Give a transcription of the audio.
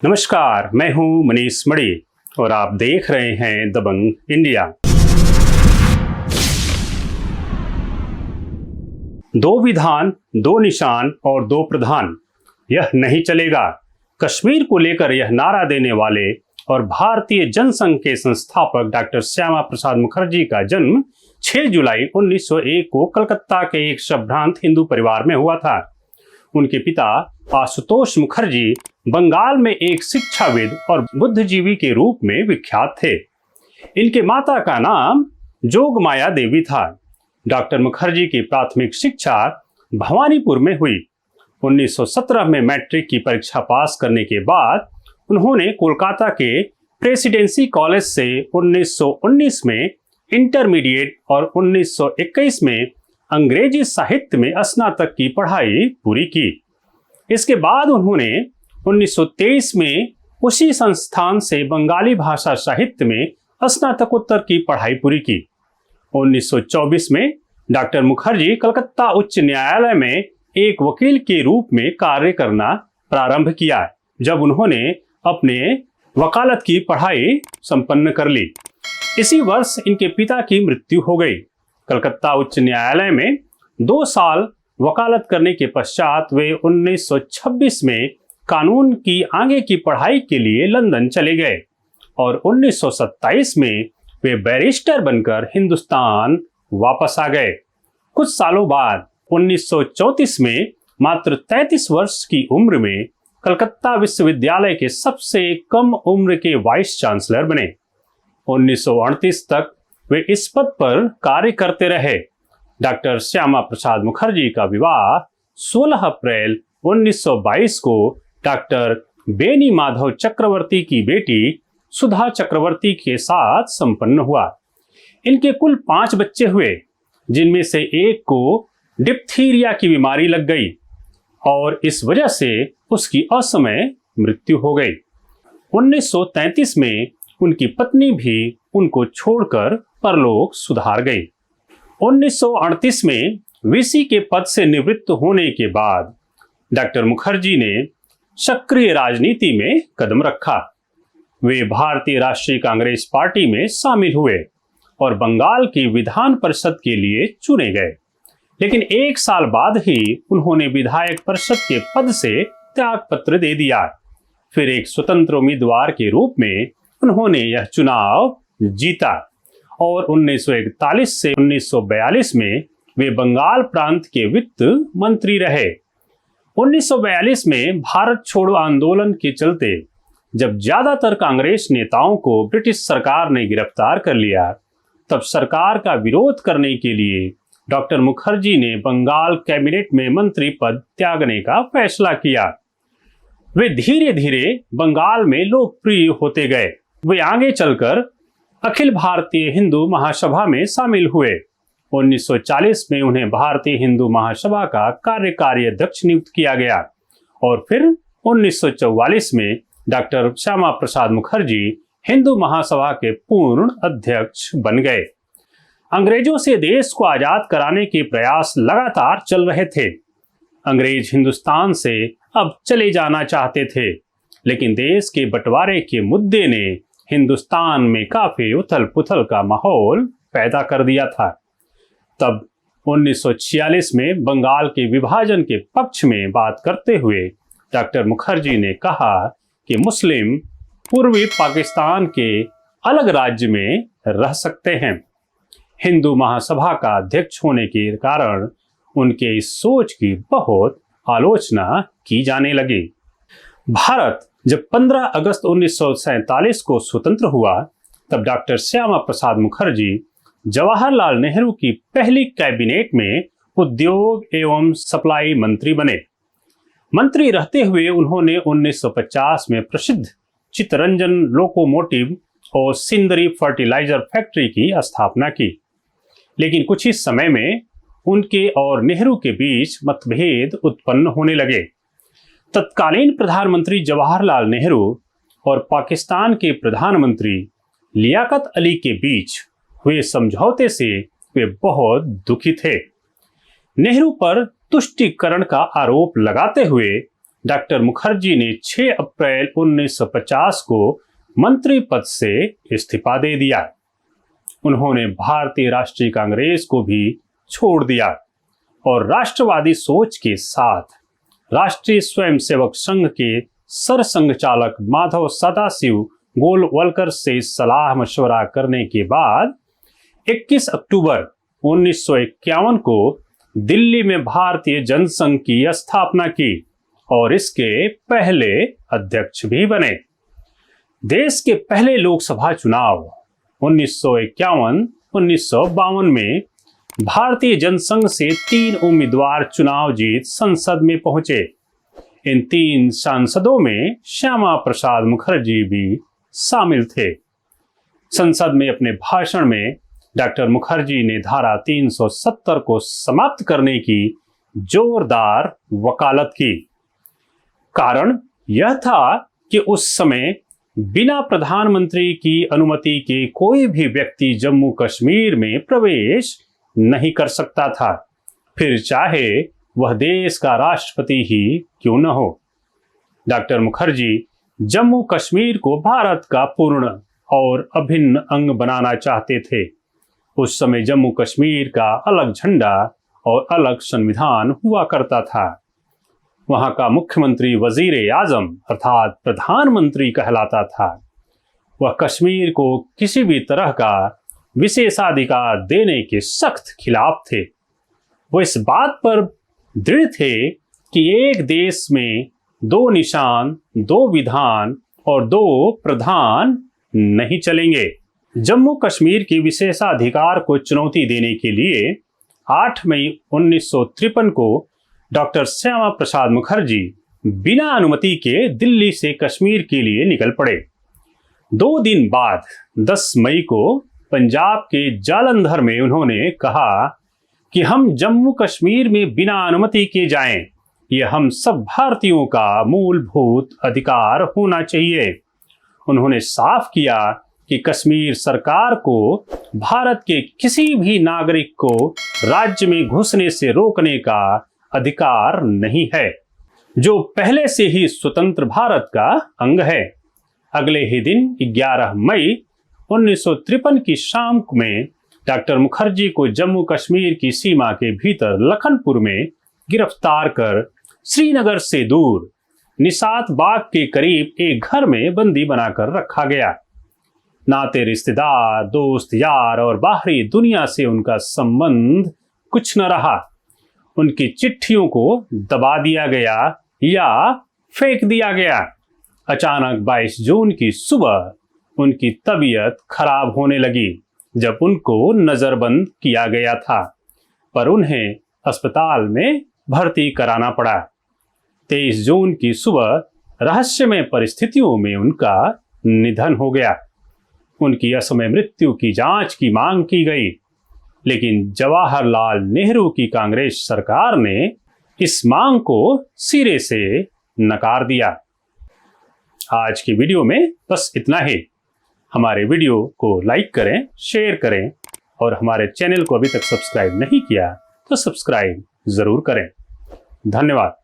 नमस्कार, मैं हूं मनीष मणि और आप देख रहे हैं दबंग इंडिया। दो विधान, दो निशान और दो प्रधान, यह नहीं चलेगा। कश्मीर को लेकर यह नारा देने वाले और भारतीय जनसंघ के संस्थापक डॉक्टर श्यामा प्रसाद मुखर्जी का जन्म 6 जुलाई 1901 को कलकत्ता के एक संभ्रांत हिंदू परिवार में हुआ था। उनके पिता आशुतोष मुखर्जी बंगाल में एक शिक्षाविद और बुद्धिजीवी के रूप में विख्यात थे। इनके माता का नाम जोगमाया देवी था। डॉक्टर मुखर्जी की प्राथमिक शिक्षा भवानीपुर में हुई। 1917 में मैट्रिक की परीक्षा पास करने के बाद उन्होंने कोलकाता के प्रेसिडेंसी कॉलेज से 1919 में इंटरमीडिएट और 1921 में अंग्रेजी साहित्य में स्नातक की पढ़ाई पूरी की। इसके बाद उन्होंने 1923 में उसी संस्थान से बंगाली भाषा साहित्य में स्नातकोत्तर की पढ़ाई पूरी की। 1924 में डॉक्टर मुखर्जी कलकत्ता उच्च न्यायालय में एक वकील के रूप में कार्य करना प्रारंभ किया, जब उन्होंने अपने वकालत की पढ़ाई संपन्न कर ली। इसी वर्ष इनके पिता की मृत्यु हो गई। कलकत्ता उच्च न्यायालय में 2 साल वकालत करने के पश्चात वे 1926 में कानून की आगे की पढ़ाई के लिए लंदन चले गए और 1927 में वे बैरिस्टर बनकर हिंदुस्तान वापस आ गए। कुछ सालों बाद 1934 में मात्र 33 वर्ष की उम्र में कलकत्ता विश्वविद्यालय के सबसे कम उम्र के वाइस चांसलर बने। 1938 तक वे इस पद पर कार्य करते रहे। डॉक्टर श्यामा प्रसाद मुखर्जी का विवाह 16 अप्रैल 1922 को डॉक्टर बेनी माधव चक्रवर्ती की बेटी सुधा चक्रवर्ती के साथ संपन्न हुआ। इनके कुल 5 बच्चे हुए, जिनमें से एक को डिप्थीरिया की बीमारी लग गई और इस वजह से उसकी असमय मृत्यु हो गई। 1933 में उनकी पत्नी भी उनको छोड़कर परलोक सुधार गई। 1938 में वीसी के पद से निवृत्त होने के बाद डॉक्टर मुखर्जी ने सक्रिय राजनीति में कदम रखा। वे भारतीय राष्ट्रीय कांग्रेस पार्टी में शामिल हुए और बंगाल की विधान परिषद के लिए चुने गए, लेकिन 1 साल बाद ही उन्होंने विधायक परिषद के पद से त्याग पत्र दे दिया। फिर एक स्वतंत्र उम्मीदवार के रूप में उन्होंने यह चुनाव जीता और 1941 से 1942 में वे बंगाल प्रांत के वित्त मंत्री रहे। 1942 में भारत छोड़ो आंदोलन के चलते जब ज्यादातर कांग्रेस नेताओं को ब्रिटिश सरकार ने गिरफ्तार कर लिया, तब सरकार का विरोध करने के लिए डॉक्टर मुखर्जी ने बंगाल कैबिनेट में मंत्री पद त्यागने का फैसला किया। वे धीरे धीरे बंगाल में लोकप्रिय होते गए। वे आगे चलकर अखिल भारतीय हिंदू महासभा में शामिल हुए। 1940 में उन्हें भारतीय हिंदू महासभा का कार्यकारी अध्यक्ष नियुक्त किया गया और फिर 1944 में डॉक्टर श्यामा प्रसाद मुखर्जी हिंदू महासभा के पूर्ण अध्यक्ष बन गए। अंग्रेजों से देश को आजाद कराने के प्रयास लगातार चल रहे थे। अंग्रेज हिंदुस्तान से अब चले जाना चाहते थे, लेकिन देश के बंटवारे के मुद्दे ने हिंदुस्तान में काफी उथल पुथल का माहौल पैदा कर दिया था। तब 1946 में बंगाल के विभाजन के पक्ष में बात करते हुए डॉक्टर मुखर्जी ने कहा कि मुस्लिम पूर्वी पाकिस्तान के अलग राज्य में रह सकते हैं। हिंदू महासभा का अध्यक्ष होने के कारण उनके इस सोच की बहुत आलोचना की जाने लगी। भारत जब 15 अगस्त 1947 को स्वतंत्र हुआ, तब डॉक्टर श्यामा प्रसाद मुखर्जी जवाहरलाल नेहरू की पहली कैबिनेट में उद्योग एवं सप्लाई मंत्री बने। मंत्री रहते हुए उन्होंने 1950 में प्रसिद्ध चित्तरंजन लोकोमोटिव और सिंदरी फर्टिलाइजर फैक्ट्री की स्थापना की, लेकिन कुछ ही समय में उनके और नेहरू के बीच मतभेद उत्पन्न होने लगे। तत्कालीन प्रधानमंत्री जवाहरलाल नेहरू और पाकिस्तान के प्रधानमंत्री लियाकत अली के बीच हुए समझौते से वे बहुत दुखी थे। नेहरू पर तुष्टीकरण का आरोप लगाते हुए डॉक्टर मुखर्जी ने 6 अप्रैल 1950 को मंत्री पद से इस्तीफा दे दिया। उन्होंने भारतीय राष्ट्रीय कांग्रेस को भी छोड़ दिया और राष्ट्रवादी सोच के साथ राष्ट्रीय स्वयंसेवक संघ के सरसंघचालक माधव सदाशिव गोलवलकर से सलाह मशवरा करने के बाद 21 अक्टूबर 1951 को दिल्ली में भारतीय जनसंघ की स्थापना की और इसके पहले अध्यक्ष भी बने। देश के पहले लोकसभा चुनाव 1951-1952 में भारतीय जनसंघ से 3 उम्मीदवार चुनाव जीत संसद में पहुंचे। इन 3 सांसदों में श्यामा प्रसाद मुखर्जी भी शामिल थे। संसद में अपने भाषण में डॉक्टर मुखर्जी ने धारा 370 को समाप्त करने की जोरदार वकालत की। कारण यह था कि उस समय बिना प्रधानमंत्री की अनुमति के कोई भी व्यक्ति जम्मू कश्मीर में प्रवेश नहीं कर सकता था, फिर चाहे वह देश का राष्ट्रपति ही क्यों न हो। डॉक्टर मुखर्जी जम्मू कश्मीर को भारत का पूर्ण और अभिन्न अंग बनाना चाहते थे। उस समय जम्मू कश्मीर का अलग झंडा और अलग संविधान हुआ करता था। वहां का मुख्यमंत्री वजीर आजम अर्थात प्रधानमंत्री कहलाता था। वह कश्मीर को किसी भी तरह का विशेषाधिकार देने के सख्त खिलाफ थे। वो इस बात पर दृढ़ थे कि एक देश में 2 निशान, 2 विधान और 2 प्रधान नहीं चलेंगे। जम्मू कश्मीर के विशेषाधिकार को चुनौती देने के लिए 8 मई 1953 को डॉक्टर श्यामा प्रसाद मुखर्जी बिना अनुमति के दिल्ली से कश्मीर के लिए निकल पड़े। 2 दिन बाद 10 मई को पंजाब के जालंधर में उन्होंने कहा कि हम जम्मू कश्मीर में बिना अनुमति के जाएं, यह हम सब भारतीयों का मूलभूत अधिकार होना चाहिए। उन्होंने साफ किया कि कश्मीर सरकार को भारत के किसी भी नागरिक को राज्य में घुसने से रोकने का अधिकार नहीं है, जो पहले से ही स्वतंत्र भारत का अंग है। अगले ही दिन 11 मई 1953 की शाम में डॉक्टर मुखर्जी को जम्मू कश्मीर की सीमा के भीतर लखनपुर में गिरफ्तार कर श्रीनगर से दूर निशात बाग के करीब एक घर में बंदी बनाकर रखा गया। नाते रिश्तेदार, दोस्त यार और बाहरी दुनिया से उनका संबंध कुछ न रहा। उनकी चिट्ठियों को दबा दिया गया या फेंक दिया गया। अचानक 22 जून की सुबह उनकी तबीयत खराब होने लगी, जब उनको नजरबंद किया गया था, पर उन्हें अस्पताल में भर्ती कराना पड़ा। 23 जून की सुबह रहस्यमय परिस्थितियों में उनका निधन हो गया। उनकी असमय मृत्यु की जांच की मांग की गई, लेकिन जवाहरलाल नेहरू की कांग्रेस सरकार ने इस मांग को सिरे से नकार दिया। आज की वीडियो में बस इतना ही। हमारे वीडियो को लाइक करें, शेयर करें और हमारे चैनल को अभी तक सब्सक्राइब नहीं किया तो सब्सक्राइब जरूर करें। धन्यवाद।